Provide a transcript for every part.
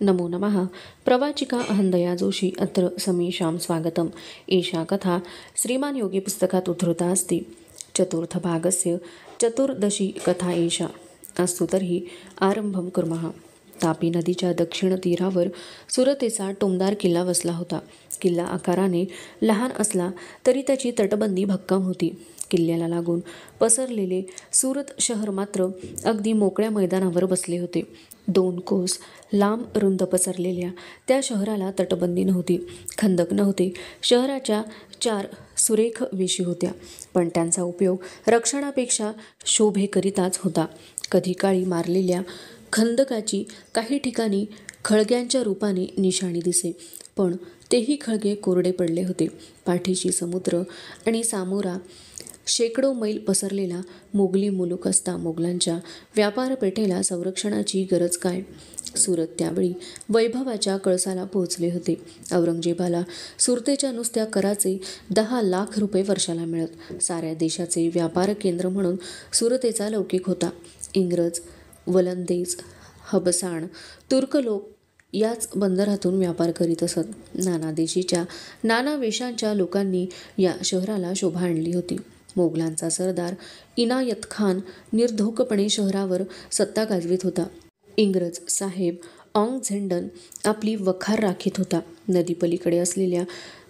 नमो नमः। प्रवाचिका अहंदया जोशी अत्र समीशां स्वागतम्। एषा कथा श्रीमान योगी पुस्तकात् उद्धृता अस्ति। चतुर्थभागस्य चतुर्दशी कथा एषा। अस्तु तर्हि आरंभं कुर्मः। तापी नदीच्या दक्षिण तीरावर सुरतेचा टोमदार किल्ला वसला होता. किल्ला आकाराने लहान असला तरी त्याची तटबंदी भक्कम होती. किल्ल्याला लागून पसरलेले सुरत शहर मात्र अगदी मोकळ्या मैदानावर बसले होते. 2 कोस लांब रुंद पसरलेल्या त्या शहराला तटबंदी नव्हती, खंदक नव्हते. शहराच्या 4 सुरेख वेशी होत्या, पण त्यांचा उपयोग रक्षणापेक्षा शोभेकरिताच होता. कधी काळी मारलेल्या खंदकाची काही ठिकाणी खळग्यांच्या रूपाने निशाणी दिसे, पण तेही खळगे कोरडे पडले होते. पाठीशी समुद्र आणि सामोरा शेकडो मैल पसरलेला मोगली मुलूक असता मोगलांच्या व्यापारपेठेला संरक्षणाची गरज काय? सुरत त्यावेळी वैभवाच्या कळसाला पोहोचले होते. औरंगजेबाला सुरतेच्या नुसत्या कराचे 10 लाख रुपये वर्षाला मिळत. साऱ्या देशाचे व्यापार केंद्र म्हणून सुरतेचा लौकिक होता. इंग्रज, वलंदेज, हबसाण, तुर्क लोक याच बंदरातून व्यापार करीत असत. नाना देशीच्या नाना वेशांच्या लोकांनी या शहराला शोभा आणली होती. मोगलांचा सरदार इनायत खान निर्धोकपणे शहरावर सत्ता गाजवीत होता. इंग्रज साहेब ऑंग झेंडन आपली वखार राखीत होता. नदीपलीकडे असलेल्या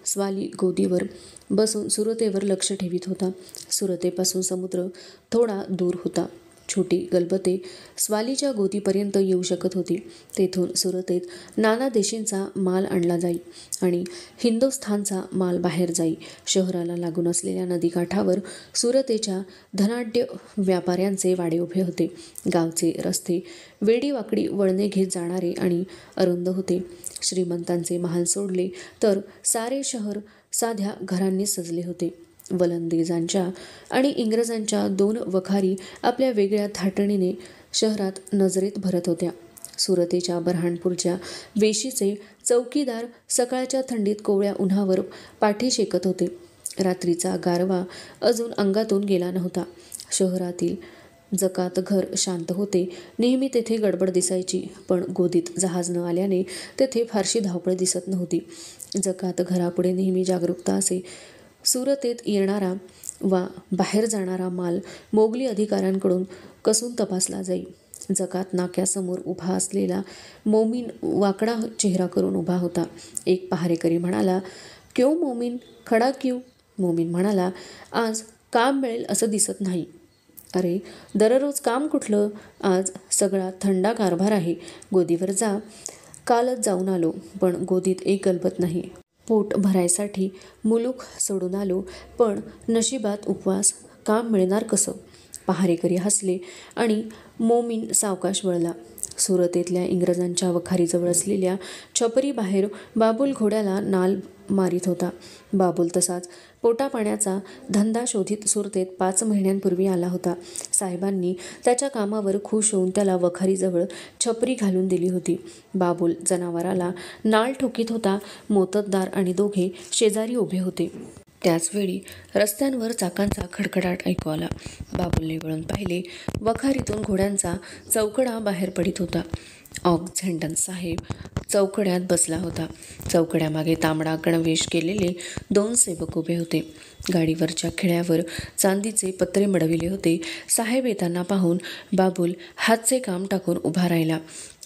स्वाली गोदीवर बसून सुरतेवर लक्ष ठेवीत होता. सुरतेपासून समुद्र थोडा दूर होता. छोटी गलबते स्वालीच्या गोदीपर्यंत येऊ शकत होती. तेथून सुरतेत नाना देशींचा माल आणला जाई आणि हिंदुस्थानचा माल बाहेर जाई. शहराला लागून असलेल्या नदीकाठावर सुरतेच्या धनाढ्य व्यापाऱ्यांचे वाडे उभे होते. गावचे रस्ते वेडीवाकडी वळणे घेत जाणारे आणि अरुंद होते. श्रीमंतांचे महाल सोडले तर सारे शहर साध्या घरांनी सजले होते. वलंदेजांच्या आणि इंग्रजांच्या 2 वखारी आपल्या वेगळ्या थाटणीने शहरात नजरेत भरत होत्या. सुरतेच्या बऱ्हाणपूरच्या वेशीचे चौकीदार सकाळच्या थंडीत कोवळ्या उन्हावर पाठी शेकत होते. रात्रीचा गारवा अजून अंगातून गेला नव्हता. शहरातील जकात घर शांत होते. नेहमी तेथे गडबड दिसायची, पण गोदीत जहाज न आल्याने तेथे फारशी धावपळ दिसत नव्हती. जकात घरापुढे नेहमी जागरूकता असे. सुरतेत येणारा वा बाहेर जाणारा माल मोगली अधिकाऱ्यांकडून कसून तपासला जाई. जकात नाक्यासमोर उभा असलेला मोमीन वाकडा चेहरा करून उभा होता. एक पहारेकरी म्हणाला, "क्यों मोमीन, खडा क्यों?" मोमीन म्हणाला, "आज काम मिळेल असं दिसत नाही." "अरे, दररोज काम कुठलं? आज सगळा थंडा कारभार आहे. गोदीवर जा." "कालच जाऊन आलो, पण गोदीत एक गलबत नाही. पोट भरायसाठी मुलूक सोडून आलो, पण नशिबात उपवास. काम मिळणार कसं?" पहारेकरी हसले आणि मोमीन सावकाश वळला. सुरतेतल्या इंग्रजांच्या वखारीजवळ असलेल्या छपरी बाहेर बाबूल घोड्याला नाल मारीत होता. बाबूल तसाच पोटापाण्याचा धंदा शोधित सुरतेत 5 महिन्यांपूर्वी आला होता. साहेबांनी त्याच्या कामावर खुश होऊन त्याला वखारीजवळ छपरी घालून दिली होती. बाबूल जनावराला नाळ ठोकीत होता. मोत्तद्दार आणि दोघे शेजारी उभे होते. त्याचवेळी रस्त्यांवर चाकांचा खडखडाट ऐकू आला. बाबूलने वळून पाहिले. वखारीतून घोड्यांचा चौकडा बाहेर पडित होता. ऑग झेंडन साहेब चौकड्यात बसला होता. चौकड्यामागे तांबडा गणवेश केलेले 2 सेवक उभे होते. गाडीवरच्या खिळ्यावर चांदीचे पत्रे मडविले होते. साहेब येताना पाहून बाबूल हातचे काम टाकून उभा राहिला.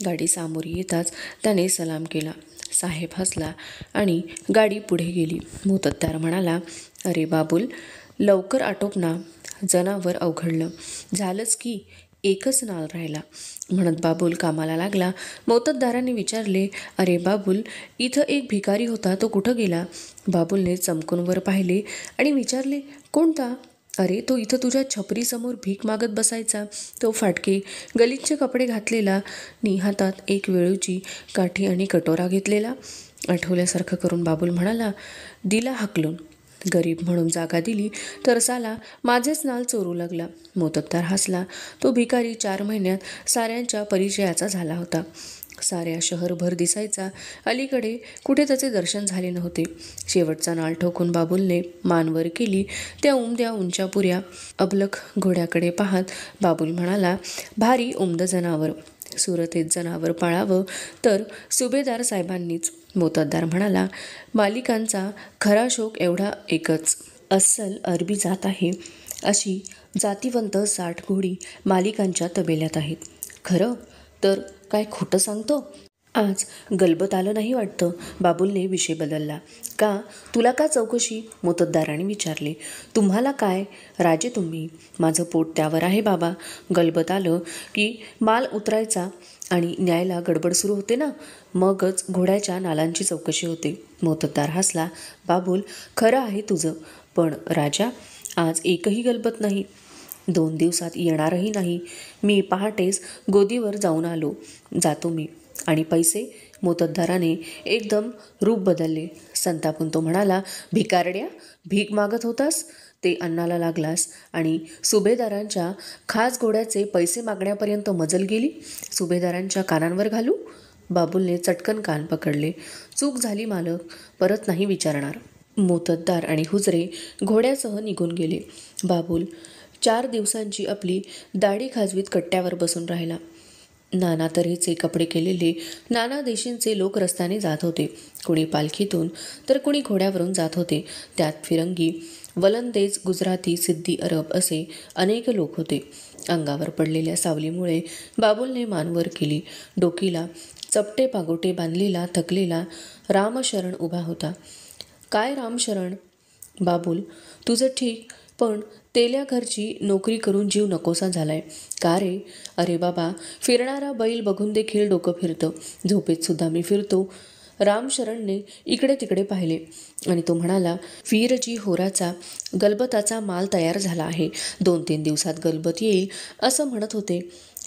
गाडी सामोरी येताच त्याने सलाम केला. साहेब हसला आणि गाडी पुढे गेली. मोत्तद्दार म्हणाला, "अरे बाबूल, लवकर आटोप ना. जनावर अवघडलं. झालंच की, एकच नाल राहिला." म्हणत बाबूल कामाला लागला. मोत्तद्दाराने विचारले, "अरे बाबूल, इथं एक भिकारी होता, तो कुठं गेला?" बाबूलने चमकून वर पाहिले आणि विचारले, "कोणता?" "अरे, तो इथं तुझ्या छपरीसमोर भीक मागत बसायचा. तो फाटके गलिच्छ कपडे घातलेला, नी हातात एक वेळूची काठी आणि कटोरा घेतलेला." आठवल्यासारखं करून बाबूल म्हणाला, "दिला हाकलून. गरीब म्हणून जागा दिली तर साला माझेच नाल चोरू लागला." मोत्तद्दार हसला. तो भिकारी 4 महिन्यात साऱ्यांच्या परिचयाचा झाला होता. साऱ्या शहरभर दिसायचा. अलीकडे कुठे त्याचे दर्शन झाले नव्हते. शेवटचा नाळ ठोकून बाबूलने मान वर केली. त्या उमद्या उंचापुऱ्या अबलख घोड्याकडे पाहत बाबूल म्हणाला, "भारी उमद जनावर." सुरतेत जनावर पाळावं तर सुभेदार साहेबांनीच. मोत्तद्दार म्हणाला, मालिकांचा खरा शोक एवढा एकच, अस्सल अरबी जात आहे. अशी जातिवंत 60 घोडी मालिकांच्या तबेल्यात आहेत. खरं तर काय खोटं सांगतो? आज गलबत आलं नाही वाटतं. बाबूलने विषय बदलला. का? तुला का चौकशी? मोत्तद्दाराने विचारले. तुम्हाला काय राजे तुम्ही? माझं पोट त्यावर आहे बाबा. गलबत आलं की माल उतरायचा आणि न्यायला गडबड सुरू होते ना, मगच घोड्याच्या नालांची चौकशी होते. मोत्तद्दार हसला. बाबूल, खरं आहे तुझं, पण राजा, आज एकही गलबत नाही. 2 दिवसात येणारही नाही. मी पहाटेच गोदीवर जाऊन आलो. जातो मी. आणि पैसे? मोत्तद्दाराने एकदम रूप बदलले. संतापून तो म्हणाला, भिकारड्या, भीक मागत होतास, ते अन्नाला लागलास आणि सुभेदारांच्या खास घोड्याचे पैसे मागण्यापर्यंत मजल गेली. सुभेदारांच्या कानांवर घालू? बाबूलने चटकन कान पकडले. चूक झाली मालक, परत नाही विचारणार. मोत्तद्दार आणि हुजरे घोड्यासह निघून गेले. बाबूल 4 दिवसांची आपली दाढी खाजवीत कट्ट्यावर बसून राहिला. नाना तऱ्हेचे कपडे केलेले नाना देशींचे लोक रस्त्याने जात होते. कुणी पालखीतून तर कुणी घोड्यावरून जात होते. त्यात फिरंगी, वलंदेज, गुजराती, सिद्धी, अरब असे अनेक लोक होते. अंगावर पडलेल्या सावलीमुळे बाबूलने मान वर केली. डोकीला चपटे पागोटे बांधलेला थकलेला रामशरण उभा होता. काय रामशरण? बाबूल, तुझं ठीक, पण तेल्या घरची नोकरी करून जीव नकोसा झालाय. का रे? अरे बाबा, फिरणारा बैल बघून देखील डोकं फिरतं. झोपेत सुद्धा मी फिरतो. रामशरणने इकडे तिकडे पाहिले आणि तो म्हणाला, वीरजी होराचा गलबताचा माल तयार झाला आहे. 2-3 दिवसात गलबत येईल असं म्हणत होते.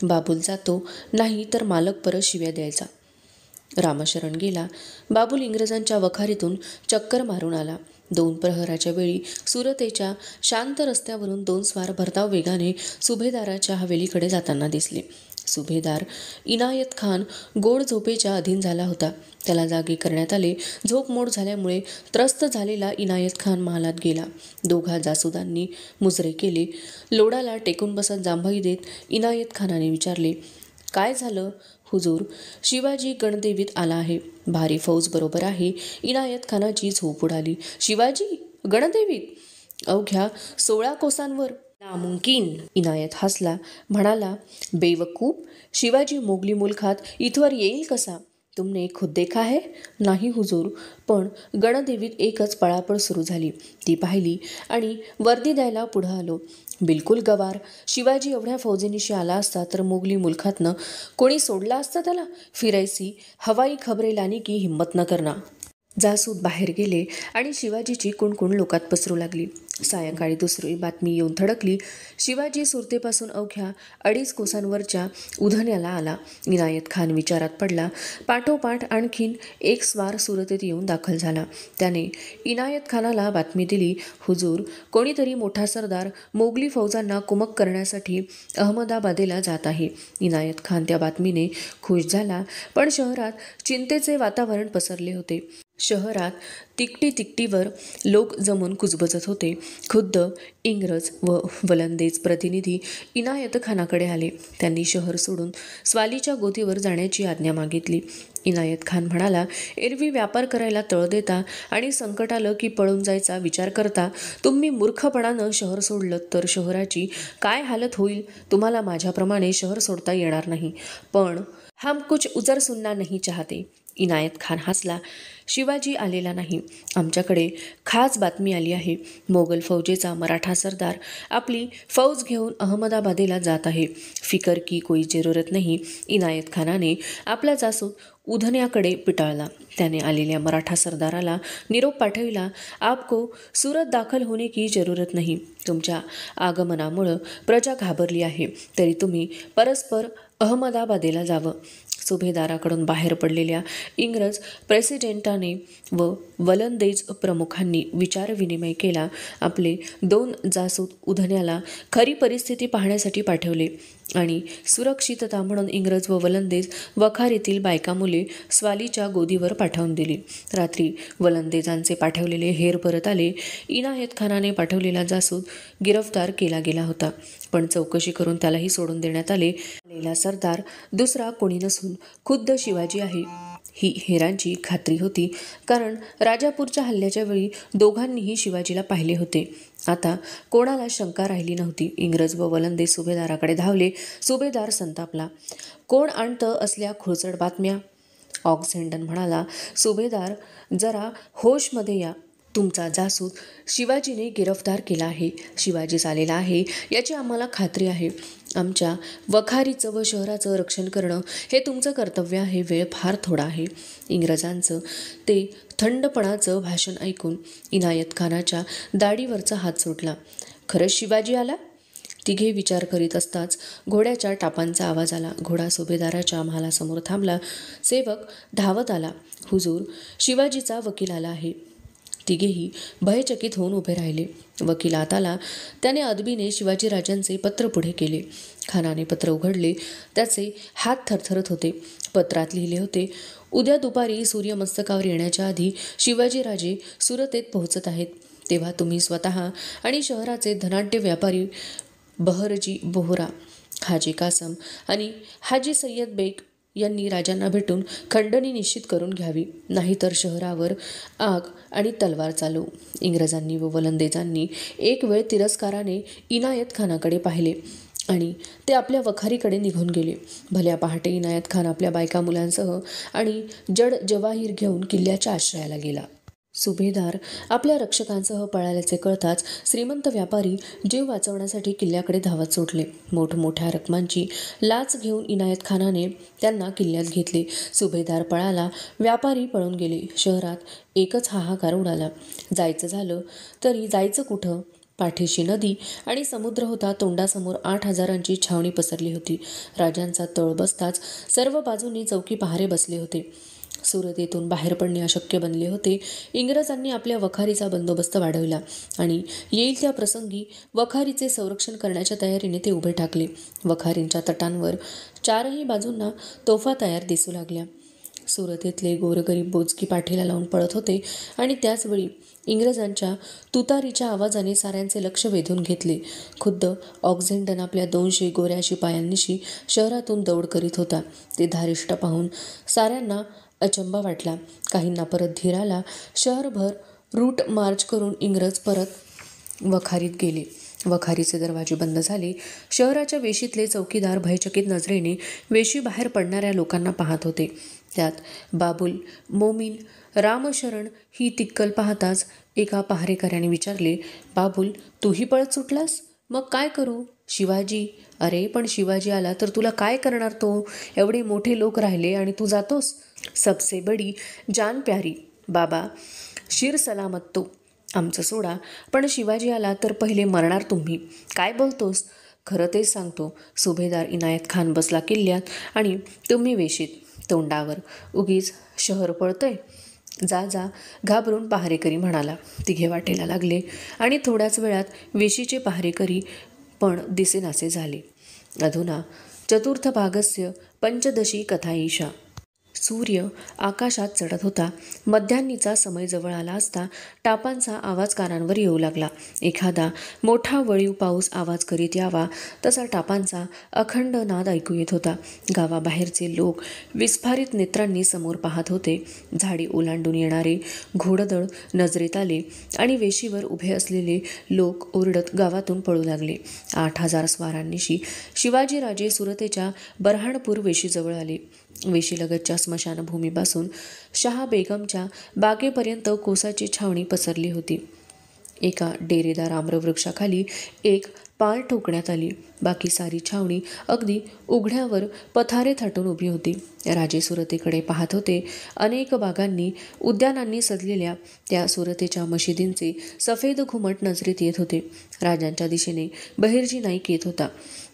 बाबूल जातो, नाही तर मालक परत शिव्या द्यायचा. रामशरण गेला. बाबूल इंग्रजांच्या वखारीतून चक्कर मारून आला. 2 प्रहराच्या वेळी सुरतेच्या शांत रस्त्यावरून 2 स्वार भरधाव वेगाने सुभेदाराच्या हवेलीकडे जाताना दिसले. सुभेदार इनायत खान गोड झोपेच्या अधीन झाला होता. त्याला जागे करण्यात आले. झोप मोड झाल्यामुळे त्रस्त झालेला इनायत खान महालात गेला. 2 जासुदांनी मुजरे केले. लोडाला टेकून बसत जांभई देत इनायत खानाने विचारले, काय झालं हुजूर? शिवाजी गणदेवीत आला आहे. भारी फौज बरोबर आहे. इनायत खानाची झोप उडाली. शिवाजी गणदेवीत? अवघ्या 16 कोसांवर? नामुमकिन. इनायत हसला. म्हणाला, बेवकूफ, शिवाजी मोगली मुलखात इथवर येईल कसा? तुमने खुद देखा है? नाही हुजूर, पण गणदेवीत एकच पळापळ सुरू झाली. ती पाहिली आणि वर्दी द्यायला पुढं आलो. बिलकुल गवार. शिवाजी एवढ्या फौजेनिशी आला असता तर मोगली मुलखातनं कोणी सोडला असता त्याला? फिरायसी हवाई खबरे लानी की हिम्मत न करना. जासूद बाहेर गेले आणि शिवाजीची कुणकुण लोकात पसरू लागली. सायंकाळी दुसरी बातमी येऊन थडकली. शिवाजी सुरतेपासून अवघ्या 2.5 कोसांवरच्या उधण्याला आला. इनायत खान विचारात पडला. पाठोपाठ आणखीन एक स्वार सुरतेत येऊन दाखल झाला. त्याने इनायत खानाला बातमी दिली, हुजूर, कोणीतरी मोठा सरदार मोगली फौजांना कुमक करण्यासाठी अहमदाबादेला जात आहे. इनायत खान त्या बातमीने खुश झाला, पण शहरात चिंतेचे वातावरण पसरले होते. शहरात तिकटीवर लोक जमून कुजबजत होते. खुद्द इंग्रज व वलंदेज प्रतिनिधी इनायत खानाकडे आले. त्यांनी शहर सोडून स्वालीच्या गोदीवर जाण्याची आज्ञा मागितली. इनायत खान म्हणाला, एरवी व्यापार करायला तळ देता आणि संकट आलं की पळून जायचा विचार करता तुम्ही मूर्खपणानं शहर सोडलं तर शहराची काय हालत होईल? तुम्हाला माझ्याप्रमाणे शहर सोडता येणार नाही, पण हम कुछ उजर सुनना नहीं चाहते. इनायत खान हसला. शिवाजी आलेला नाही. आमच्याकडे खास बातमी आली आहे. मोगल फौजेचा मराठा सरदार आपली फौज घेऊन अहमदाबादेला जात आहे. फिकर की कोई जरूरत नहीं. इनायत खानाने आपला जासूद उधण्याकडे पिटाळला. त्याने आलेल्या मराठा सरदाराला निरोप पाठविला, आपको सुरत दाखल होने की जरूरत नहीं. तुमच्या आगमनामुळं प्रजा घाबरली आहे, तरी तुम्ही परस्पर अहमदाबादेला जावं. सुभेदाराकडून बाहेर पडलेल्या इंग्रज प्रेसिडेंटाने व वलंदेज प्रमुखांनी विचारविनिमय केला. आपले 2 जासूद उधण्याला खरी परिस्थिती पाहण्यासाठी पाठवले. आणि सुरक्षितता म्हणून इंग्रज व वलंदेज वखारीतील बायका मुले स्वालीच्या गोदीवर पाठवून दिली. रात्री वलंदेजांचे पाठवलेले हेर परत आले. इनायत खानाने पाठवलेला जासूद गिरफ्तार केला गेला होता, पण चौकशी करून त्यालाही सोडून देण्यात आले. आलेला सरदार दुसरा कोणी नसून खुद्द शिवाजी आहे ही हेरांची खात्री होती, कारण राजापूरच्या हल्ल्याच्या वेळी दोघांनीही शिवाजीला पाहिले होते. आता कोणाला शंका राहिली नव्हती. इंग्रज व वलंदेज सुभेदाराकडे धावले. सुभेदार संतापला. कोण आणतं असल्या खुळचड बातम्या? ऑक्झेंडन म्हणाला, सुभेदार जरा होशमध्ये या. तुमचा जासूद शिवाजीने गिरफ्तार केला आहे. शिवाजी आलेला आहे याची आम्हाला खात्री आहे. आमच्या वखारीचं व शहराचं रक्षण करणं हे तुमचं कर्तव्य आहे. वेळ फार थोडा आहे. इंग्रजांचं ते थंडपणाचं भाषण ऐकून इनायत खानाच्या दाढीवरचा हात सुटला. खरंच शिवाजी आला? तिघे विचार करीत असताच घोड्याच्या टापांचा आवाज आला. घोडा सुभेदाराच्या महालासमोर थांबला. सेवक धावत आला. हुजूर, शिवाजीचा वकील आला आहे. तिघेही भयचकित होऊन उभे राहिले. वकील आत आला. त्याने अदबीने शिवाजीराजांचे पत्र पुढे केले. खानाने पत्र उघडले. त्याचे हात थरथरत होते. पत्रात लिहिले होते, उद्या दुपारी सूर्यमस्तकावर येण्याच्या आधी शिवाजीराजे सुरतेत पोहोचत आहेत. तेव्हा तुम्ही स्वतः आणि शहराचे धनाढ्य व्यापारी बहरजी बोहरा, हाजी कासम आणि हाजी सय्यद बेग यांनी राजांना भेटून खंडणी निश्चित करून घ्यावी, नाहीतर शहरावर आग आणि तलवार चालू. इंग्रजांनी व वलंदेजांनी एक वेळ तिरस्काराने इनायत खानाकडे पाहिले आणि ते आपल्या वखारीकडे निघून गेले. भल्या पहाटे इनायत खान आपल्या बायका मुलांसह आणि जड जवाहीर घेऊन किल्ल्याच्या आश्रयाला गेला. सुभेदार आपल्या रक्षकांसह पळाल्याचे कळताच श्रीमंत व्यापारी जीव वाचवण्यासाठी किल्ल्याकडे धावत सुटले. मोठमोठ्या रकमांची लाच घेऊन इनायत खानाने त्यांना किल्ल्यात घेतले. सुभेदार पळाला. व्यापारी पळून गेले. शहरात एकच हाहाकार उडाला. जायचं झालं तरी जायचं कुठं? पाठीशी नदी आणि समुद्र होता. तोंडासमोर 8,000ची छावणी पसरली होती. राजांचा तळ बसताच सर्व बाजूंनी चौकी पहारे बसले होते. सुरतेतून बाहेर पडणे अशक्य बनले होते. इंग्रजांनी आपल्या वखारीचा बंदोबस्त वाढवला आणि येईल त्या प्रसंगी वखारीचे संरक्षण करण्याच्या तयारीने ते उभे ठाकले. वखारींच्या तटांवर चारही बाजूंना तोफा तयार दिसू लागल्या. सुरतेतले गोरगरीब बोचकी पाठीला लावून पळत होते आणि त्याचवेळी इंग्रजांच्या तुतारीच्या आवाजाने साऱ्यांचे लक्ष वेधून घेतले. खुद्द ऑक्झेंडन आपल्या 200 गोऱ्या शिपायांनिशी शहरातून दौड करीत होता. ते धारिष्ट पाहून साऱ्यांना अचंबा वाटला. काहींना परत धीर आला. शहरभर रूट मार्च करून इंग्रज परत वखारीत गेले. वखारीचे दरवाजे बंद झाले. शहराच्या वेशीतले चौकीदार भयचकित नजरेने वेशी बाहेर पडणाऱ्या लोकांना पाहत होते. त्यात बाबुल, मोमीन, रामशरण ही तिक्कल पाहताच एका पहारेकऱ्याने विचारले, बाबुल, तूही पळत सुटलास? मग काय करू? शिवाजी? अरे पण शिवाजी आला तर तुला काय करणार तो? एवढे मोठे लोक राहिले आणि तू जातोस? सबसे बडी जान प्यारी बाबा, शिर सलामत तो. आमचं सोडा, पण शिवाजी आला तर पहिले मरणार तुम्ही. काय बोलतोस? खरं तेच सांगतो. सुभेदार इनायत खान बसला किल्ल्यात आणि तुम्ही वेशीत. तोंडावर उगीच शहर पळतंय. जा जा, घाबरून पहारेकरी म्हणाला. तिघे वाटेला लागले आणि थोड्याच वेळात वेशीचे पहारेकरी पण दिसेनासे झाले. अधुना चतुर्थ भागस्य पंचदशी कथा ईशा. सूर्य आकाशात चढत होता. मध्यान्नीचा समय जवळ आला असता टापांचा आवाज कानांवर येऊ लागला. एखादा मोठा वळीव पाऊस आवाज करीत यावा तसा टापांचा अखंड नाद ऐकू येत होता. गावाबाहेरचे लोक विस्फारित नेत्रांनी समोर पाहत होते. झाडी ओलांडून येणारे घोडदळ नजरेत आले आणि वेशीवर उभे असलेले लोक ओरडत गावातून पळू लागले. 8,000 स्वारांनिशी शिवाजीराजे सुरतेच्या बऱ्हाणपूर वेशीजवळ आले. वेशीलगतच्या स्मशानभूमीपासून शहा बेगमच्या बागेपर्यंत कोसाची छावणी पसरली होती. एका डेरेदार आम्रवृक्षाखाली एक पाल ठोकण्यात आली. बाकी सारी छावणी अगदी उघड्यावर पथारे थाटून उभी होती. राजे सुरतेकडे पाहत होते. अनेक बागांनी उद्यानांनी सजलेल्या त्या सुरतेच्या मशिदींचे सफेद घुमट नजरेत येत होते. राजांच्या दिशेने बहिर्जी नाईक येत होता.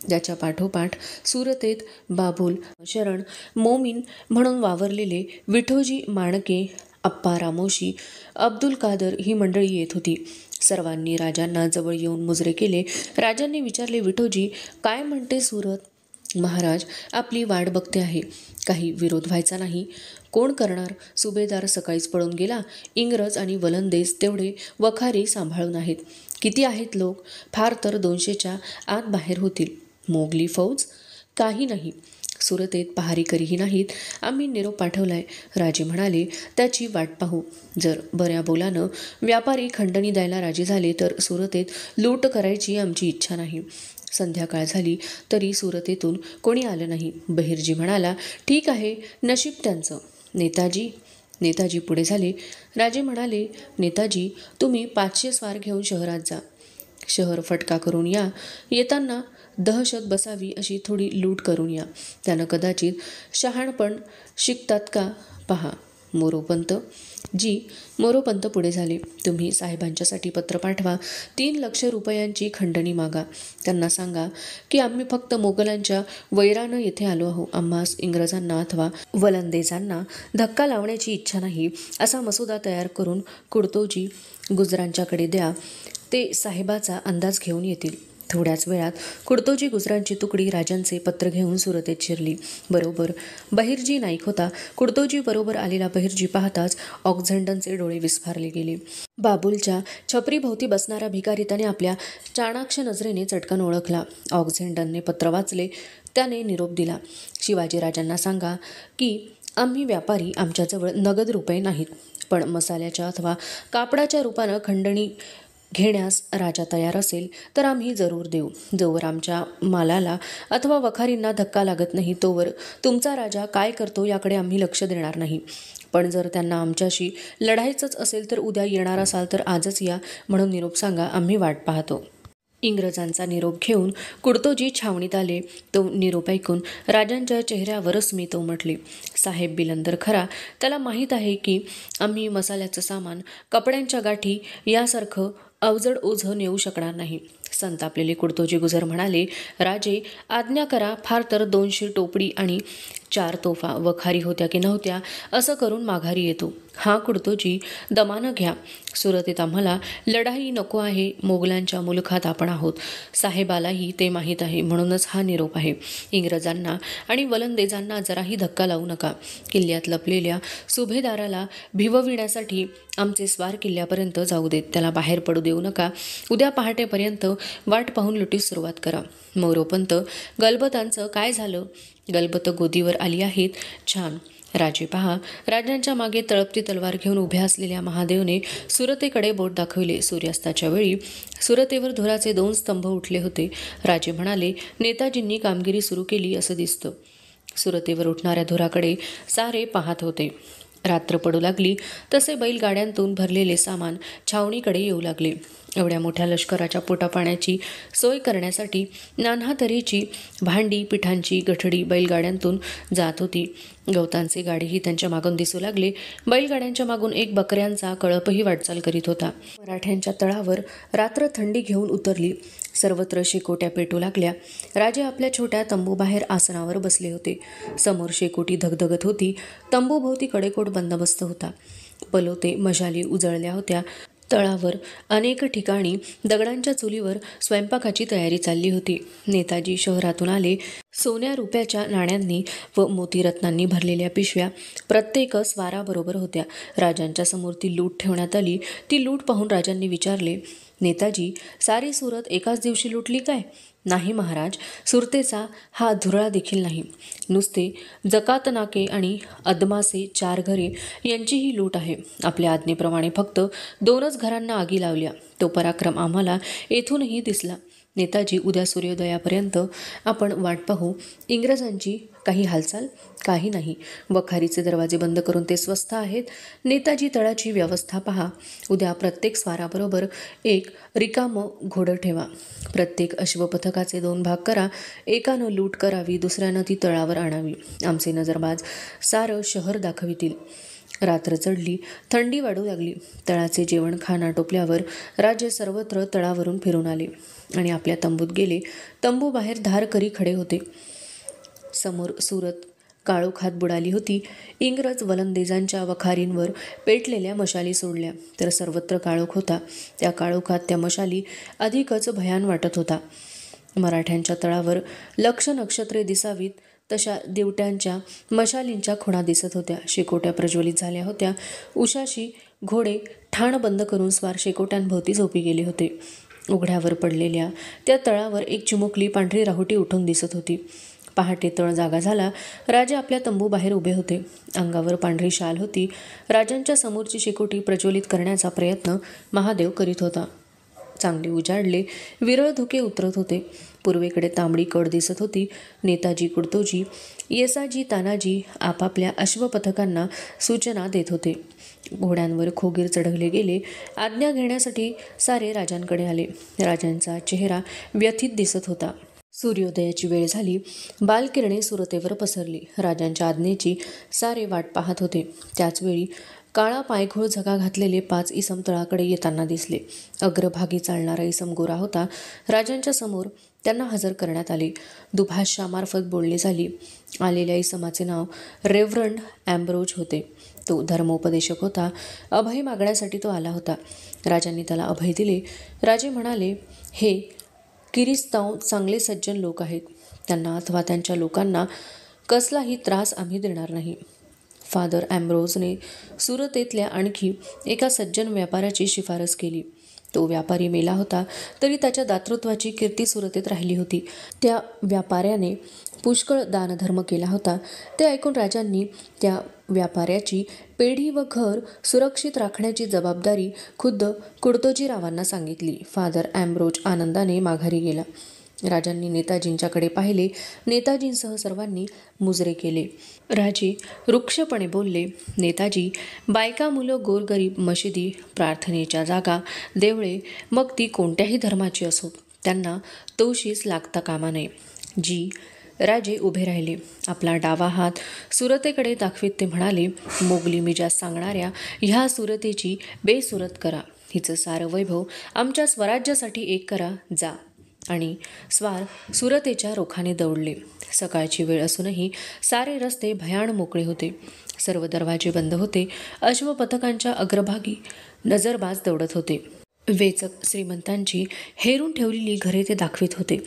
ज्याच्या पाठोपाठ सुरतेत बाबुल, शरण, मोमीन म्हणून वावरलेले विठोजी माणके, अप्पा रामोशी, अब्दुल कादर ही मंडळी येत होती. सर्वांनी राजांना जवळ येऊन मुजरे केले. राजांनी विचारले, विठोजी, काय म्हणते सुरत? महाराज, आपली वाट बघते आहे. काही विरोध व्हायचा नाही. कोण करणार? सुभेदार सकाळीच पळून गेला. इंग्रज आणि वलंदेज तेवढे वखारी सांभाळून आहेत. किती आहेत लोक? फार तर 200च्या आत बाहेर होतील. मोगली फौज? काही नाही. सुरतेत पहारेकरीही नाहीत. आम्ही निरोप पाठवलाय. राजे म्हणाले, त्याची वाट पाहू. जर बऱ्या बोलानं व्यापारी खंडणी द्यायला राजी झाले तर सुरतेत लूट करायची आमची इच्छा नाही. संध्याकाळ झाली तरी सुरतेतून कोणी आलं नाही. बहिर्जी म्हणाला, ठीक आहे, नशीब त्यांचं. नेताजी पुढे झाले. राजे म्हणाले, नेताजी, तुम्ही 500 स्वार घेऊन शहरात जा. शहर फटका करून या. येताना दहशत बसावी अशी थोडी लूट करून या. त्यानं कदाचित शहाणपण शिकतात का पहा. मोरोपंत पुढे झाले. तुम्ही साहेबांच्यासाठी पत्र पाठवा. 3 लाख रुपयांची खंडणी मागा. त्यांना सांगा की आम्ही फक्त मोगलांच्या वैरानं येथे आलो आहो. आम्हास इंग्रजांना अथवा वलंदेजांना धक्का लावण्याची इच्छा नाही. असा मसुदा तयार करून कुडतोजी गुजरांच्याकडे द्या. ते साहेबाचा अंदाज घेऊन येतील. थोड्याच वेळात कुडतोजी गुजरांची तुकडी राजांचे पत्र घेऊन सुरतेत शिरली. बरोबर बहिर्जी नाईक होता. कुडतोजी बरोबर आलेला बहिर्जी पाहताच ऑक्झेंडनचे डोळे विस्फारले गेले. बाबूलच्या छपरीभोवती बसणारा भिकारी त्याने आपल्या चाणाक्ष नजरेने चटकन ओळखला. ऑक्झेंडनने पत्र वाचले. त्याने निरोप दिला. शिवाजीराजांना सांगा की आम्ही व्यापारी, आमच्याजवळ नगद रुपये नाहीत, पण मसाल्याच्या अथवा कापडाच्या रूपानं खंडणी घेण्यास राजा तयार असेल तर आम्ही जरूर देऊ. जोवर आमच्या मालाला अथवा वखारींना धक्का लागत नाही तोवर तुमचा राजा काय करतो याकडे आम्ही लक्ष देणार नाही. पण जर त्यांना आमच्याशी लढायचंच असेल तर उद्या येणार असाल तर आजच या म्हणून निरोप सांगा. आम्ही वाट पाहतो. इंग्रजांचा निरोप घेऊन कुडतोजी छावणीत आले. तो निरोप ऐकून राजांच्या चेहऱ्यावर स्मित उमटले. साहेब बिलंदर खरा. त्याला माहीत आहे की आम्ही मसाल्याचं सामान, कपड्यांच्या गाठी यासारखं अवजड ओझं नेऊ शकणार नाही. संतापलेले कुडतोजी गुजर म्हणाले, राजे, आज्ञा करा. फार तर 200 टोपडी आणि 4 तोफा वखारी होत्या की नव्हत्या असं करून माघारी येतो. हा कुडतोजी, दमानं घ्या. सुरतेत आम्हाला लढाई नको आहे. मोगलांच्या मुलखात आपण आहोत. साहेबालाही ते माहीत आहे. म्हणूनच हा निरोप आहे. इंग्रजांना आणि वलंदेजांना जराही धक्का लावू नका. किल्ल्यात लपलेल्या सुभेदाराला भिवविण्यासाठी आमचे स्वार किल्ल्यापर्यंत जाऊ देत. त्याला बाहेर पडू देऊ नका. उद्या पहाटेपर्यंत वाट पाहून लुटीस सुरुवात करा. मोरोपंत, गलबतांचं काय झालं? गलबत गोदीवर आली आहेत. छान. राजे पहा. राजांच्या मागे तळपती तलवार घेऊन उभ्या असलेल्या महादेवने सुरतेकडे बोट दाखविले. सूर्यास्ताच्या वेळी सुरतेवर धुराचे 2 स्तंभ उठले होते. राजे म्हणाले, नेताजींनी कामगिरी सुरू केली असं दिसतं. सुरतेवर उठणाऱ्या धुराकडे सारे पाहत होते. रात्र पडू लागली तसे बैलगाड्यांतून भरलेले सामान छावणीकडे येऊ लागले. एवढ्या मोठ्या लष्कराच्या पोटापाण्याची सोय करण्यासाठी नाना तऱ्हेची भांडी, पिठांची गठडी बैलगाड्यांतून जात होती. गवतांचे गाडीही त्यांच्या मागून दिसू लागले. बैलगाड्यांच्या मागून एक बकऱ्यांचा कळपही वाटचाल करीत होता. मराठ्यांच्या तळावर रात्र थंडी घेऊन उतरली. सर्वत्र शेकोट्या पेटू लागल्या. राजे आपल्या छोट्या तंबूबाहेर आसनावर बसले होते. समोर शेकोटी धगधगत होती. तंबूभोवती कडेकोट बंदोबस्त होता. पलोते, मशाली उजळल्या होत्या. तळावर अनेक ठिकाणी दगडांच्या चुलीवर स्वयंपाकाची तयारी चालली होती. नेताजी शहरातून आले. सोन्या रुपयाच्या नाण्यांनी व मोतीरत्नांनी भरलेल्या पिशव्या प्रत्येक स्वाराबरोबर होत्या. राजांच्या समोर ती लूट ठेवण्यात आली. ती लूट पाहून राजांनी विचारले, नेताजी, सारी सुरत एकाच दिवशी लुटली काय? नाही महाराज, सुरतेचा हा धुरळा देखील नाही. नुसते जकात नाके आणि अदमासे 4 घरे यांची ही लूट आहे. आपल्या आज्ञेप्रमाणे फक्त 2च घरांना आगी लावल्या. तो पराक्रम आम्हाला येथूनही दिसला. नेताजी, उद्या सूर्योदयापर्यंत आपण वाट पाहू. इंग्रजांची काही हालचाल? काही नाही. वखारीचे दरवाजे बंद करून ते स्वस्थ आहेत. नेताजी, तळाची व्यवस्था पहा. उद्या प्रत्येक स्वाराबरोबर एक रिकामं घोडं ठेवा. प्रत्येक अश्वपथकाचे 2 भाग करा. एकानं लूट करावी, दुसऱ्यानं ती तळावर आणावी. आमचे नजरबाज सारं शहर दाखवितील. रात्र चढली. थंडी वाढू लागली. तळाचे जेवण खाण आटोपल्यावर राजे सर्वत्र तळावरून फिरून आले आणि आपल्या तंबूत गेले. तंबूबाहेर धारकरी खडे होते. समोर सुरत काळोखात बुडाली होती. इंग्रज वलंदेजांच्या वखारींवर पेटलेल्या मशाली सोडल्या तर सर्वत्र काळोख होता. त्या काळोखात त्या मशाली अधिकच भयान वाटत होता. मराठ्यांच्या तळावर लक्ष नक्षत्रे दिसावीत तशा दिवट्यांच्या मशालींच्या खुणा दिसत होत्या. शेकोट्या प्रज्वलित झाल्या होत्या. उशाशी घोडे ठाण बंद करून स्वार शेकोट्यांभोवती झोपी गेले होते. उघड्यावर पडलेल्या त्या तळावर एक चिमुकली पांढरी राहुटी उठून दिसत होती. पहाटे तळ जागा झाला. राजे आपल्या तंबूबाहेर उभे होते. अंगावर पांढरी शाल होती. राजांच्या समोरची शेकोटी प्रज्वलित करण्याचा प्रयत्न महादेव करीत होता. चांगले उजाडले. विरळ धुके उतरत होते. पूर्वेकडे तांबडी कड दिसत होती. नेताजी, कुडतोजी, येसाजी, तानाजी आपापल्या अश्वपथकांना सूचना देत होते. घोड्यांवर खोगीर चढवले गेले. आज्ञा घेण्यासाठी सारे राजांकडे आले. राजांचा चेहरा व्यथित दिसत होता. सूर्योदयाची वेळ झाली. बालकिरणे सुरतेवर पसरली. राजांच्या आज्ञेची सारे वाट पाहत होते. त्याचवेळी काळा पायघोळ झगा घातलेले 5 इसम तळाकडे येताना दिसले. अग्रभागी चालणारा इसम गोरा होता. राजांच्या समोर त्यांना हजर करण्यात आले. दुभाषामार्फत बोलणी झाली. आलेल्या इसमाचे नाव रेव्हरंड ॲम्ब्रोज होते. तो धर्मोपदेशक होता. अभय मागण्यासाठी तो आला होता. राजांनी त्याला अभय दिले. राजे म्हणाले, हे किरिस्ताव चांगले सज्जन लोक आहेत. त्यांना अथवा त्यांच्या लोकांना कसलाही त्रास आम्ही देणार नाही. फादर ॲम्ब्रोजने सुरतेतल्या आणखी एका सज्जन व्यापाऱ्याची शिफारस केली. तो व्यापारी मेला होता तरी त्याच्या दातृत्वाची कीर्ती सुरतेत राहिली होती. त्या व्यापाऱ्याने पुष्कळ दानधर्म केला होता. ते ऐकून राजांनी त्या व्यापाऱ्याची पेढी व घर सुरक्षित राखण्याची जबाबदारी खुद्द कुडतोजीरावांना सांगितली. फादर ॲम्ब्रोज आनंदाने माघारी गेला. राजांनी नेताजींच्याकडे पाहिले. नेताजींसह सर्वांनी मुजरे केले. राजे रुक्षपणे बोलले, नेताजी, बायका, मुलं, गोरगरीब, मशिदी, प्रार्थनेच्या जागा, देवळे, मग ती कोणत्याही धर्माची असो, त्यांना तोशीस लागता कामा नये. जी. राजे उभे राहिले. आपला डावा हात सुरतेकडे दाखवीत ते म्हणाले, मोगली मिजाज सांगणाऱ्या ह्या सुरतेची बेसुरत करा. हिचं सारं वैभव आमच्या स्वराज्यासाठी एक करा. जा. आणि स्वार सुरतेच्या रोखाने दौडले. सकाळची वेळ असूनही सारे रस्ते भयाण मोकळे होते. सर्व दरवाजे बंद होते. अश्वपथकांच्या अग्रभागी नजरबाज दौडत होते. वेचक श्रीमंतांची हेरून ठेवलेली घरे ते दाखवित होते.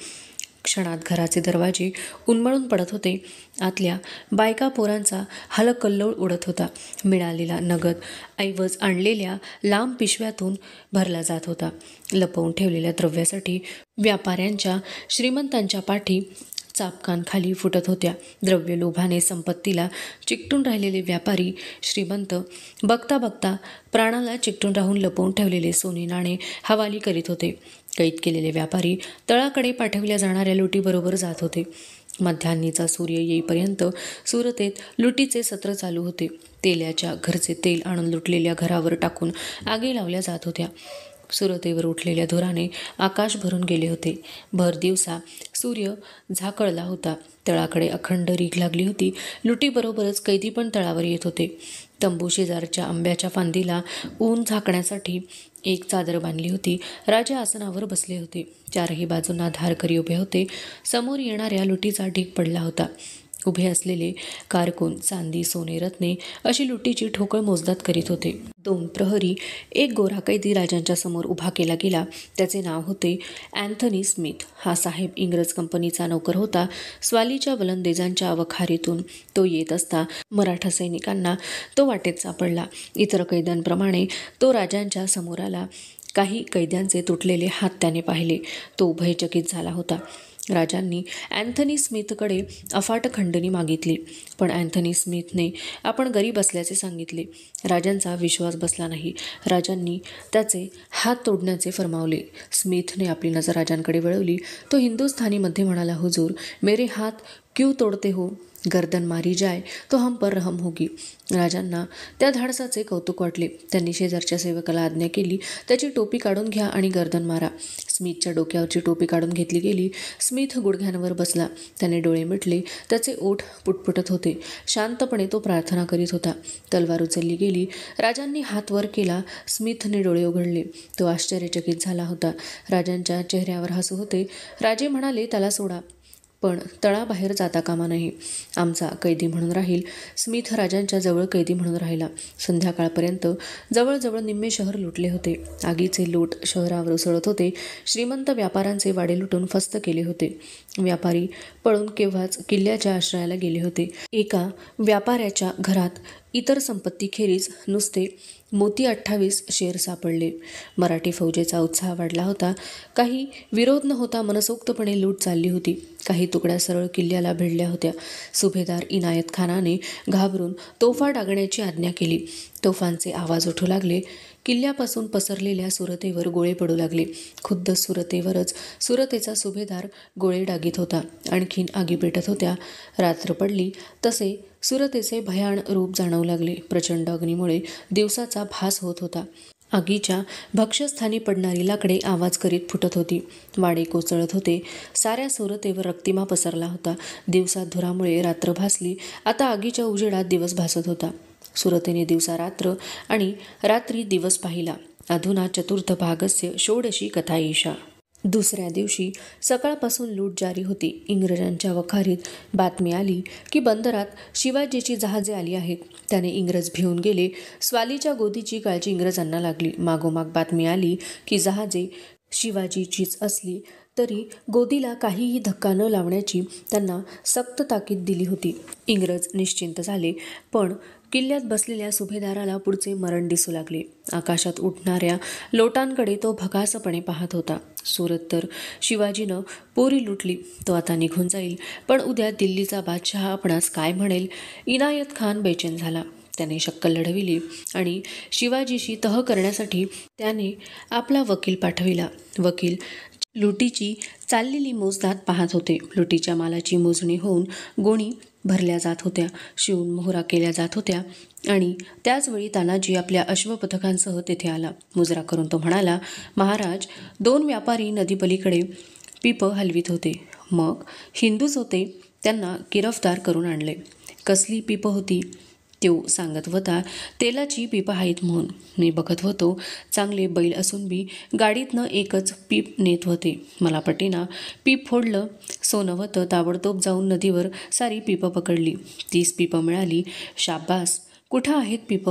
क्षणात घराचे दरवाजे उन्मळून पडत होते. आतल्या बायका पोरांचा हलकल्लोळ उडत होता. मिळालेला नगद ऐवज आणलेल्या लांब पिशव्यातून भरला जात होता. लपवून ठेवलेल्या द्रव्यासाठी व्यापाऱ्यांच्या, श्रीमंतांच्या पाठी चापकान खाली फुटत होत्या. द्रव्य लोभाने संपत्तीला चिकटून राहिलेले व्यापारी, श्रीमंत बघता बघता प्राणाला चिकटून राहून लपवून ठेवलेले सोने नाणे हवाली करीत होते. कैद केलेले व्यापारी तळाकडे पाठवल्या जाणाऱ्या लुटीबरोबर जात होते. मध्यान्नीचा सूर्य येईपर्यंत सुरतेत लुटीचे सत्र चालू होते. तेलाच्या घरचे तेल आणून लुटलेल्या घरावर टाकून आगी लावल्या जात होत्या. सुरतेवर उठलेल्या धुराने आकाश भरून गेले होते. भर दिवसा सूर्य झाकळला होता. तळाकडे अखंड रीघ लागली होती. लुटीबरोबरच कैदी पण तळावर येत होते. तंबू शेजारच्या आंब्याच्या फांदीला ऊन झाकण्यासाठी एक चादर बांधली होती. राजे आसनावर बसले होते. चारही बाजूंना धारकरी उभे होते. समोर येणाऱ्या लुटीचा ढीग पडला होता. उभे असलेले कारकून चांदी, सोने, रत्ने अशी लुटीची ठोकळ मोजदात करीत होते. 2 प्रहरी, एक गोरा कैदी राजांच्या समोर उभा केला गेला. त्याचे नाव होते अँथनी स्मिथ. हा साहेब इंग्रज कंपनीचा नौकर होता. स्वालीच्या वलंदेजांच्या वखारीतून तो येत असता मराठा सैनिकांना तो वाटेत सापडला. इतर कैद्यांप्रमाणे तो राजांच्या समोर आला. काही कैद्यांचे तुटलेले हात त्याने पाहिले. तो भयचकित झाला होता. राजांनी अँथनी स्मिथकडे अफाट खंडणी मागितली, पण अँथनी स्मिथने आपण गरीब असल्याचे सांगितले. राजांचा विश्वास बसला नाही. राजांनी त्याचे हात तोडण्याचे फरमावले. स्मिथने आपली नजर राजांकडे वळवली. तो हिंदुस्थानीमध्ये म्हणाला, हुजूर, मेरे हात क्यों तोडते हो? गर्दन मारी जाय तो हम पर रहम होगी. राजांना त्या धाडसाचे कौतुक वाटले. त्यांनी शेजारच्या सेवकाला आज्ञा केली, त्याची टोपी काढून घ्या आणि गर्दन मारा. स्मिथच्या डोक्यावरची टोपी काढून घेतली गेली. स्मिथ गुडघ्यांवर बसला. त्याने डोळे मिटले. त्याचे ओठ पुटपुटत होते. शांतपणे तो प्रार्थना करीत होता. तलवार उचलली गेली. राजांनी हात वर केला. स्मिथने डोळे उघडले. तो आश्चर्यचकित झाला होता. राजांच्या चेहऱ्यावर हसू होते. राजे म्हणाले, त्याला सोडा. पण तळाबाहेर जाता कामा नये. आमचा कैदी म्हणून राहील. स्मिथ राजांच्या जवळ कैदी म्हणून राहिला. संध्याकाळपर्यंत जवळजवळ निम्मे शहर लुटले होते. आगीचे लोट शहरावर उसळत होते. श्रीमंत व्यापाऱ्यांचे वाडे लुटून फस्त केले होते. व्यापारी पळून केव्हाच किल्ल्याच्या आश्रयाला गेले होते. एका व्यापाऱ्याच्या घरात इतर संपत्तीखेरीज नुसते मोती 28 शेर सापडले. मराठी फौजेचा उत्साह वाढला होता. काही विरोध न होता मनसोक्तपणे लूट चालली होती. काही तुकड्या सरळ किल्ल्याला भिडल्या होत्या. सुभेदार इनायत खानाने घाबरून तोफा डागण्याची आज्ञा केली. तोफांचे आवाज उठू लागले. किल्ल्यापासून पसरलेल्या सुरतेवर गोळे पडू लागले. खुद्द सुरतेवरच सुरतेचा सुभेदार गोळे डागीत होता. आणखीन आगी पेटत होत्या. रात्र पडली तसे सुरतेचे भयाण रूप जाणवू लागले. प्रचंड अग्नीमुळे दिवसाचा भास होत होता. आगीच्या भक्ष्यस्थानी पडणारी लाकडे आवाज करीत फुटत होती. वाडे कोसळत होते. साऱ्या सुरतेवर रक्तिमा पसरला होता. दिवसात धुरामुळे रात्र भासली. आता आगीच्या उजेडात दिवस भासत होता. सुरतेने दिवसा रात्र आणि रात्री दिवस पाहिला. अधुना चतुर्थ भागस्य षोडशी कथा एषा. दुसऱ्या दिवशी सकाळपासून लूट जारी होती. इंग्रजांच्या वखारीत बातमी आली की बंदरात शिवाजीची जहाजे आली आहेत. त्याने इंग्रज भिवून गेले. स्वालीच्या गोदीची काळजी इंग्रजांना लागली. मागोमाग बातमी आली की जहाजे शिवाजीचीच असली तरी गोदीला काहीही धक्का न लावण्याची त्यांना सक्त ताकीद दिली होती. इंग्रज निश्चिंत झाले. पण किल्ल्यात बसलेल्या सुभेदाराला पुढचे मरण दिसू लागले. आकाशात उठणाऱ्या लोटांकडे तो भकासपणे पाहत होता. सुरत तर शिवाजीनं पोरी लुटली. तो आता निघून जाईल. पण उद्या दिल्लीचा बादशहा आपणास काय म्हणेल? इनायत खान बेचैन झाला. त्याने शक्कल लढविली आणि शिवाजीशी तह करण्यासाठी त्याने आपला वकील पाठविला. वकील लुटीची चाललेली मोजदाद पाहत होते. लुटीच्या मालाची मोजणी होऊन गोणी भरल्या जात होत्या. शिवून मोहरा केल्या जात होत्या. आणि त्याचवेळी तानाजी आपल्या अश्वपथकांसह तेथे आला. मुजरा करून तो म्हणाला, महाराज, 2 व्यापारी नदीपलीकडे पिप हलवीत होते. मग हिंदूच होते. त्यांना गिरफ्तार करून आणले. कसली पिप होती? तो सांगत होता, तेलाची पीप आहेत म्हणून. मी बघत होतो. चांगले बैल असून बी गाडीतनं एकच पीप नेत होते. मला पटेना. पीप फोडलं. सोनं होतं. ताबडतोब जाऊन नदीवर सारी पीप पकडली. 30 पीप मिळाली. शाब्बास. कुठं आहेत पीप?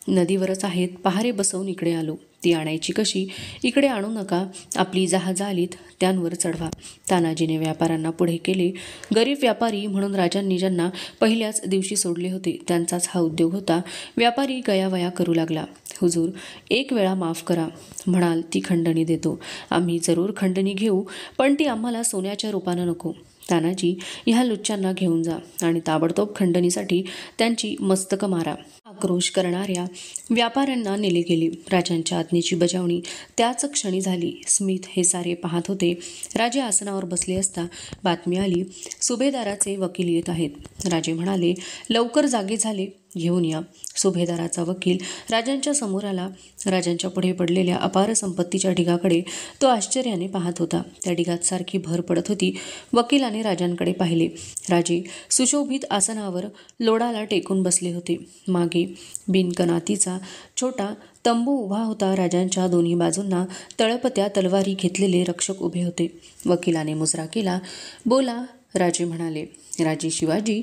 नदीवरच आहेत. पहारे बसवून इकडे आलो. ती आणायची कशी? इकडे आणू नका. आपली जहाजं आलीत त्यांवर चढवा. तानाजीने व्यापाऱ्यांना पुढे केले. गरीब व्यापारी म्हणून राजांनी ज्यांना पहिल्याच दिवशी सोडले होते त्यांचाच हा उद्योग होता. व्यापारी गयावया करू लागला. हुजूर, 1 वेळा माफ करा. म्हणाल ती खंडणी देतो. आम्ही जरूर खंडणी घेऊ, पण ती आम्हाला सोन्याच्या रूपानं नको. तानाजी, ह्या लुच्च्यांना घेऊन जा आणि ताबडतोब खंडणीसाठी त्यांची मस्तकं मारा. आक्रोश करणाऱ्या व्यापाऱ्यांना नेले गेले. राजांच्या आज्ञेची बजावणी त्याच क्षणी झाली. स्मिथ हे सारे पाहत होते. राजे आसनावर बसले असता बातमी आली, सुभेदाराचे वकील येत आहेत. राजे म्हणाले, लवकर जागे झाले, घेऊन या. सुभेदाराचा वकील राजांच्या समोर आला. राजांच्या पुढे पडलेल्या अपार संपत्तीच्या ढिगाकडे तो आश्चर्याने पाहत होता. त्या ढिगात सारखी भर पडत होती. वकिलाने राजांकडे पाहिले. राजे सुशोभित आसनावर लोडाला टेकून बसले होते. मागे बिनकनातीचा छोटा तंबू उभा होता. राजांच्या दोन्ही बाजूंना तळपत्या तलवारी घेतलेले रक्षक उभे होते. वकिलाने मुजरा केला. बोला, राजे म्हणाले. राजे शिवाजी,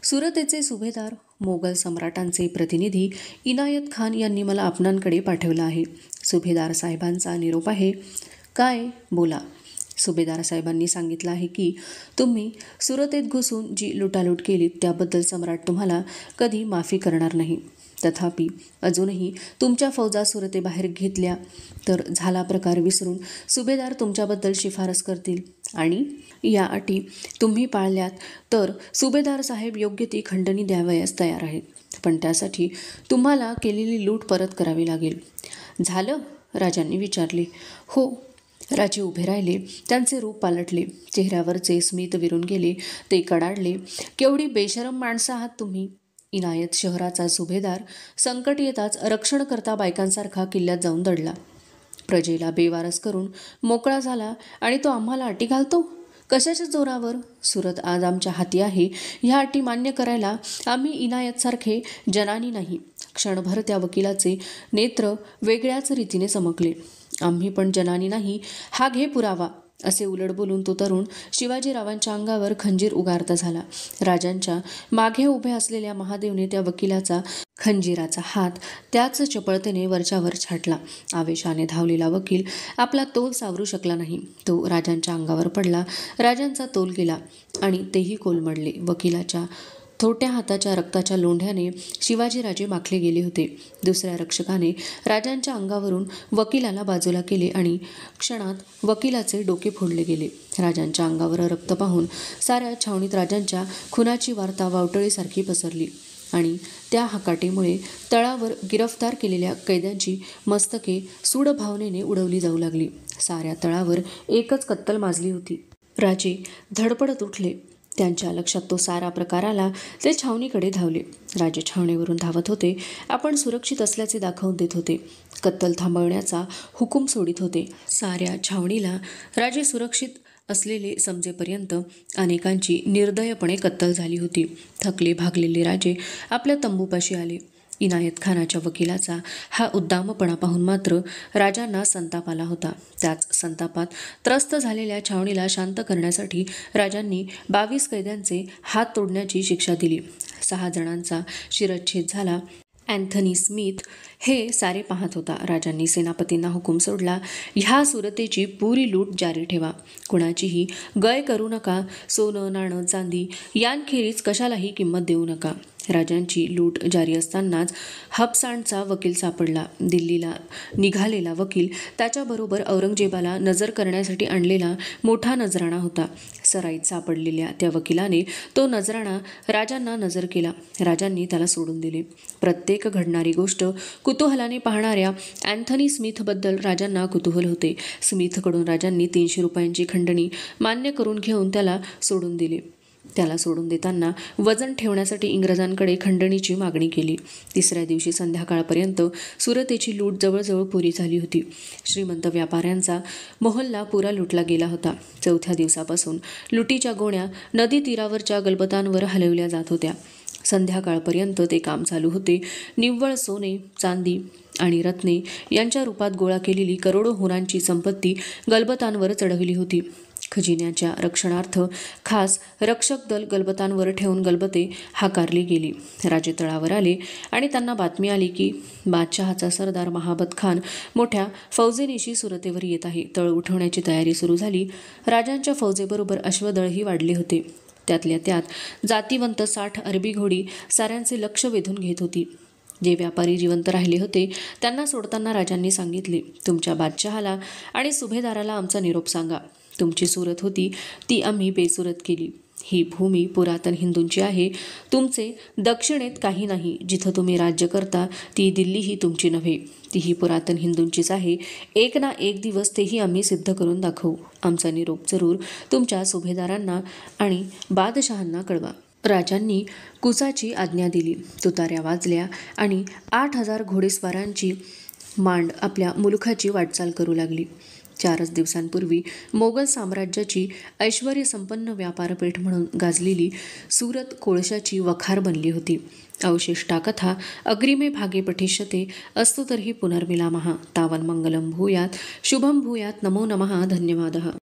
सुरतेचे सुभेदार, मोगल सम्राटांचे प्रतिनिधी इनायत खान यांनी मला आपणांकडे पाठवलं आहे. सुभेदार साहेबांचा निरोप आहे. काय? बोला. सुभेदार साहेबांनी सांगितलं आहे की तुम्ही सुरतेत घुसून जी लुटालूट केलीत त्याबद्दल सम्राट तुम्हाला कधी माफी करणार नाही. तथापि अजूनही तुमच्या फौजा सुरतेबाहेर घेतल्या तर झाला प्रकार विसरून सुभेदार तुमच्याबद्दल शिफारस करतील आणि या अटी तुम्ही पाळल्यात तर सुभेदार साहेब योग्य ती खंडणी द्यावयास तयार आहेत. पण त्यासाठी तुम्हाला केलेली लूट परत करावी लागेल. झालं? राजांनी विचारले. हो. राजे उभे राहिले. त्यांचे रूप पालटले. चेहऱ्यावरचे स्मित विरून गेले. ते कडाडले. केवढी बेशरम माणसं आहात तुम्ही. इनायत शहराचा सुभेदार संकट येताच रक्षण करता बायकांसारखा किल्ल्यात जाऊन दडला. प्रजेला बेवारस करून मोकळा झाला आणि तो आम्हाला अटी घालतो. कशाच्या जोरावर? सुरत आज आमच्या हाती आहे. ह्या अटी मान्य करायला आम्ही इनायतसारखे जनानी नाही. क्षणभर त्या वकिलाचे नेत्र वेगळ्याच रीतीने चमकले. आम्ही पण जनानी नाही, हा घे पुरावा. असे उलट बोलून तो तरुण शिवाजीरावांच्या अंगावर खंजीर उगारता झाला. राजांच्या मागे उभे असलेल्या महादेवने त्या वकिलाचा खंजीराचा हात त्याच चपळतेने वरच्यावर छाटला. आवेशाने धावलेला वकील आपला तोल सावरू शकला नाही. तो राजांच्या अंगावर पडला. राजांचा तोल गेला आणि तेही कोलमडले. वकिलाच्या थोट्या हाताच्या रक्ताच्या लोंढ्याने शिवाजीराजे माखले गेले होते. दुसऱ्या रक्षकाने राजांच्या अंगावरून वकिलाला बाजूला केले आणि क्षणात वकिलाचे डोके फोडले गेले. राजांच्या अंगावर रक्त पाहून साऱ्या छावणीत राजांच्या खुनाची वार्ता वावटळीसारखी पसरली आणि त्या हकाटीमुळे तळावर गिरफ्तार केलेल्या कैद्यांची मस्तके सूड भावनेने उडवली जाऊ लागली. साऱ्या तळावर एकच कत्तल माजली होती. राजे धडपडत उठले. त्यांच्या लक्षात तो सारा प्रकार आला. ते छावणीकडे धावले. राजे छावणीवरून धावत होते. आपण सुरक्षित असल्याचे दाखवून देत होते. कत्तल थांबवण्याचा हुकूम सोडित होते. साऱ्या छावणीला राजे सुरक्षित असलेले समजेपर्यंत अनेकांची निर्दयपणे कत्तल झाली होती. थकले भागलेले राजे आपल्या तंबूपाशी आले. इनायत खानाच्या वकिलाचा हा उद्दामपणा पाहून मात्र राजांना संताप आला होता. त्याच संतापात त्रस्त झालेल्या छावणीला शांत करण्यासाठी राजांनी 22 कैद्यांचे हात तोडण्याची शिक्षा दिली. 6 जणांचा शिरच्छेद झाला. अँथनी स्मिथ हे सारे पाहत होता. राजांनी सेनापतींना हुकूम सोडला, ह्या सुरतेची पुरी लूट जारी ठेवा. कुणाचीही गय करू नका. सोनं, नाणं, चांदी यांखेरीज कशालाही किंमत देऊ नका. राजांची लूट जारी असतानाच हबसाणचा वकील सापडला. दिल्लीला निघालेला वकील त्याच्याबरोबर औरंगजेबाला नजर करण्यासाठी आणलेला मोठा नजराणा होता. सराईत सापडलेल्या त्या वकिलाने तो नजराणा राजांना नजर केला. राजांनी त्याला सोडून दिले. प्रत्येक घडणारी गोष्ट कुतूहलाने पाहणाऱ्या अँथनी स्मिथबद्दल राजांना कुतूहल होते. स्मिथकडून राजांनी 300 रुपयांची खंडणी मान्य करून घेऊन त्याला सोडून दिले. त्याला सोडून देताना वजन ठेवण्यासाठी इंग्रजांकडे खंडणीची मागणी केली. 3ऱ्या दिवशी संध्याकाळपर्यंत सुरतेची लूट जवळजवळ पुरी झाली होती. श्रीमंत व्यापाऱ्यांचा मोहल्ला पुरा लुटला गेला होता. 4थ्या दिवसापासून लुटीच्या गोण्या नदी तीरावरच्या गलबतांवर हलवल्या जात होत्या. संध्याकाळपर्यंत ते काम चालू होते. निव्वळ सोने, चांदी आणि रत्ने यांच्या रूपात गोळा केलेली करोडो होरांची संपत्ती गलबतांवर चढवली होती. खजिन्याच्या रक्षणार्थ खास रक्षक दल गलबतांवर ठेवून गलबते हाकारली गेली. राजे तळावर आले आणि त्यांना बातमी आली की बादशहाचा सरदार महाबत खान मोठ्या फौजेनिशी सुरतेवर येत आहे. तळ उठवण्याची तयारी सुरू झाली. राजांच्या फौजेबरोबर अश्वदळही वाढले होते. त्यातल्या त्यात जातीवंत 60 अरबी घोडी साऱ्यांचे लक्ष वेधून घेत होती. जे व्यापारी जिवंत राहिले होते त्यांना सोडताना राजांनी सांगितले, तुमच्या बादशहाला आणि सुभेदाराला आमचा निरोप सांगा. तुमची सुरत होती ती आम्ही बेसुरत केली. ही भूमी पुरातन हिंदूंची आहे. तुमचे दक्षिणेत काही नाही. जिथं तुम्ही राज्य करता ती दिल्लीही तुमची नव्हे. तीही पुरातन हिंदूंचीच आहे. एक ना एक दिवस तेही आम्ही सिद्ध करून दाखवू. आमचा निरोप जरूर तुमच्या सुभेदारांना आणि बादशहांना कळवा. राजांनी कुचाची आज्ञा दिली. तुताऱ्या वाजल्या आणि 8000 घोडेस्वारांची मांड आपल्या मुलखाची वाटचाल करू लागली. 4च दिवसांपूर्वी मोगल साम्राज्याची ऐश्वर्यसंपन्न व्यापारपेठ म्हणून गाजलेली सुरत कोळशाची वखार बनली होती. अवशिष्टा कथा अग्रिमे भागे पठिष्यते अस्तु तर्हि पुनर्मिलामः. तावन्मंगलं भूयात् शुभं भूयात्. नमो नमः. धन्यवादः.